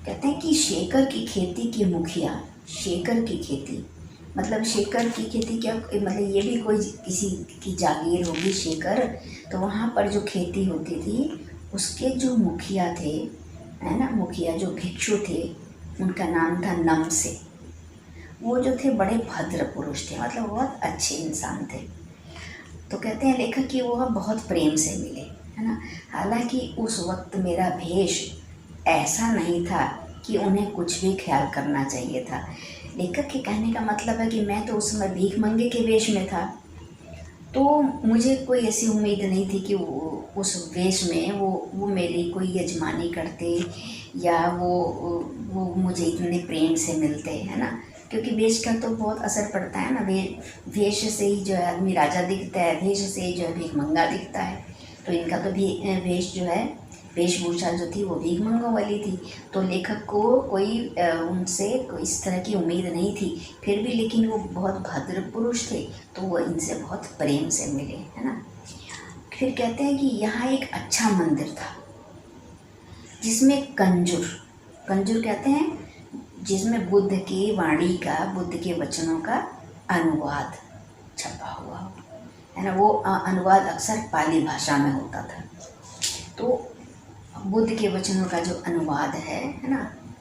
कहते हैं कि शेखर की खेती के मुखिया, शेखर की खेती मतलब शेखर की खेती क्या, मतलब ये भी कोई किसी की जागीर होगी शेखर। तो वहाँ पर जो खेती होती थी उसके जो मुखिया थे, है ना, मुखिया जो भिक्षु थे, उनका नाम था नमसे। वो जो थे बड़े भद्र पुरुष थे, मतलब बहुत अच्छे इंसान थे। तो कहते हैं लेखक कि वो बहुत प्रेम से मिले, है ना। हालांकि उस वक्त मेरा भेष ऐसा नहीं था कि उन्हें कुछ भी ख्याल करना चाहिए था। लेखक के कहने का मतलब है कि मैं तो उस समय भीख मंगे के वेश में था, तो मुझे कोई ऐसी उम्मीद नहीं थी कि वो उस वेश में वो मेरी कोई यजमानी करते, या वो मुझे इतने प्रेम से मिलते, है ना। क्योंकि वेश का तो बहुत असर पड़ता है ना। वेश से ही जो है आदमी राजा दिखता है, वेश से ही जो है भीखमंगा दिखता है। तो इनका तो भी वेश जो है, वेशभूषा जो थी वो भीखमंगों वाली थी। तो लेखक को कोई उनसे कोई इस तरह की उम्मीद नहीं थी। फिर भी लेकिन वो बहुत भद्र पुरुष थे, तो वो इनसे बहुत प्रेम से मिले, है ना। फिर कहते हैं कि यहाँ एक अच्छा मंदिर था जिसमें कंजूर कंजूर कहते हैं, जिसमें बुद्ध की वाणी का, बुद्ध के वचनों का अनुवाद छपा हुआ हो, है ना। वो अनुवाद अक्सर पाली भाषा में होता था। तो बुद्ध के वचनों का जो अनुवाद है ना,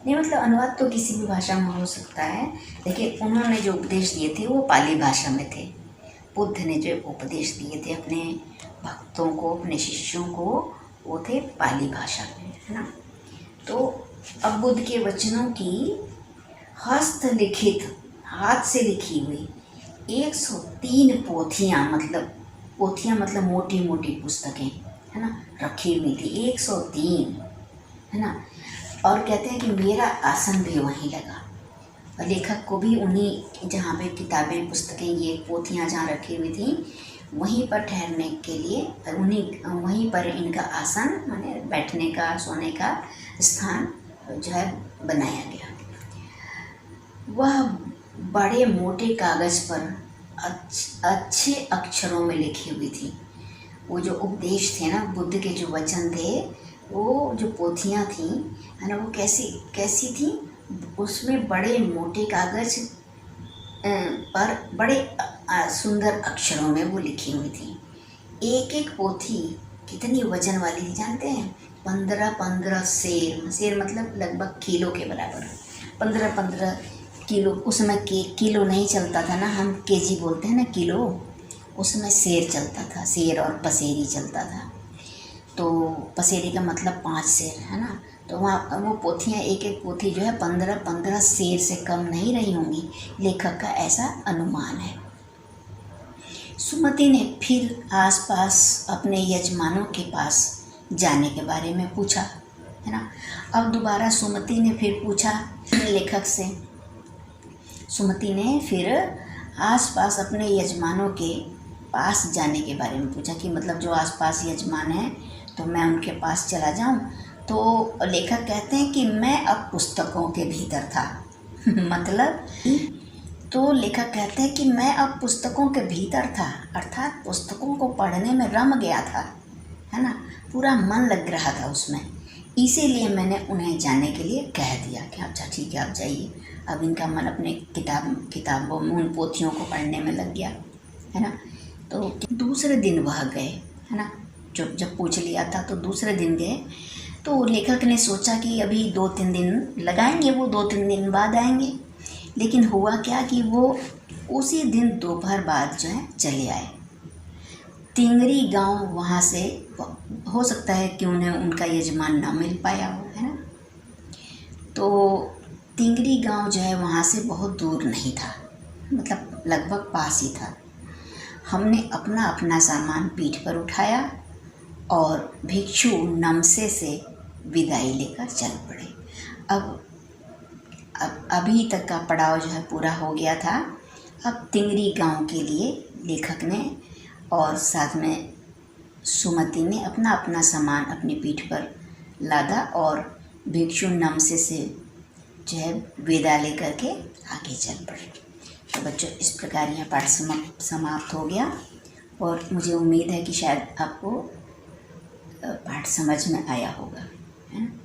नहीं मतलब अनुवाद तो किसी भी भाषा में हो सकता है, लेकिन उन्होंने जो उपदेश दिए थे वो पाली भाषा में थे। बुद्ध ने जो उपदेश दिए थे अपने भक्तों को, अपने शिष्यों को, वो थे पाली भाषा में, है ना। तो अब बुद्ध के वचनों की हस्तलिखित, हाथ से लिखी हुई 103 पोथियाँ, मतलब मोटी मोटी पुस्तकें, है ना, रखी हुई थी 103, है ना। और कहते हैं कि मेरा आसन भी वहीं लगा, और लेखक को भी उन्हीं, जहाँ पे किताबें, पुस्तकें, ये पोथियाँ जहाँ रखी हुई थी, वहीं पर ठहरने के लिए वहीं पर इनका आसन, माने बैठने का, सोने का स्थान जो है बनाया गया। वह बड़े मोटे कागज़ पर अच्छे अक्षरों में लिखी हुई थी। वो जो उपदेश थे ना, बुद्ध के जो वचन थे, वो जो पोथियाँ थी, है ना, वो कैसी थी, उसमें बड़े मोटे कागज़ पर बड़े सुंदर अक्षरों में वो लिखी हुई थी। एक एक पोथी कितनी वजन वाली थी जानते हैं? 15-15 सेर मतलब लगभग किलो के बराबर। 15-15 किलो। उस समय किलो नहीं चलता था ना, हम केजी बोलते हैं ना, किलो। उसमें सेर चलता था, सेर और पसेरी चलता था। तो पसेरी का मतलब 5 सेर, है ना। तो वहाँ वो पोथियाँ, एक एक पोथी जो है 15-15 सेर से कम नहीं रही होंगी, लेखक का ऐसा अनुमान है। सुमति ने फिर आसपास अपने यजमानों के पास जाने के बारे में पूछा, है ना। अब दोबारा सुमति ने फिर पूछा लेखक से। सुमति ने फिर आसपास अपने यजमानों के पास जाने के बारे में पूछा कि मतलब जो आसपास यजमान हैं तो मैं उनके पास चला जाऊं। तो लेखक कहते हैं कि मैं अब पुस्तकों के भीतर था मतलब, तो लेखक कहते हैं कि मैं अब पुस्तकों के भीतर था, अर्थात पुस्तकों को पढ़ने में रम गया था, है ना। पूरा मन लग रहा था उसमें, इसीलिए मैंने उन्हें जाने के लिए कह दिया कि अच्छा ठीक है आप जाइए। अब इनका मन अपने किताबों में, उन पोथियों को पढ़ने में लग गया, है ना। तो दूसरे दिन वह गए, है ना, जब पूछ लिया था तो दूसरे दिन गए। तो लेखक ने सोचा कि अभी 2-3 दिन लगाएंगे, वो 2-3 दिन बाद आएंगे। लेकिन हुआ क्या कि वो उसी दिन दोपहर बाद जो है चले आए। तिंगरी गांव वहाँ से, हो सकता है कि उन्हें उनका यजमान ना मिल पाया हो, है ना। तो तिंगरी गांव जो है वहाँ से बहुत दूर नहीं था, मतलब लगभग पास ही था। हमने अपना अपना सामान पीठ पर उठाया और भिक्षु नमसे से विदाई लेकर चल पड़े। अब अभी तक का पड़ाव जो है पूरा हो गया था। अब तिंगरी गांव के लिए लेखक ने और साथ में सुमति ने अपना अपना सामान अपनी पीठ पर लादा और भिक्षु नमसे से जो है विदा लेकर के आगे चल पड़े। तो बच्चों, इस प्रकार यह पाठ समाप्त हो गया और मुझे उम्मीद है कि शायद आपको पाठ समझ में आया होगा, है ना।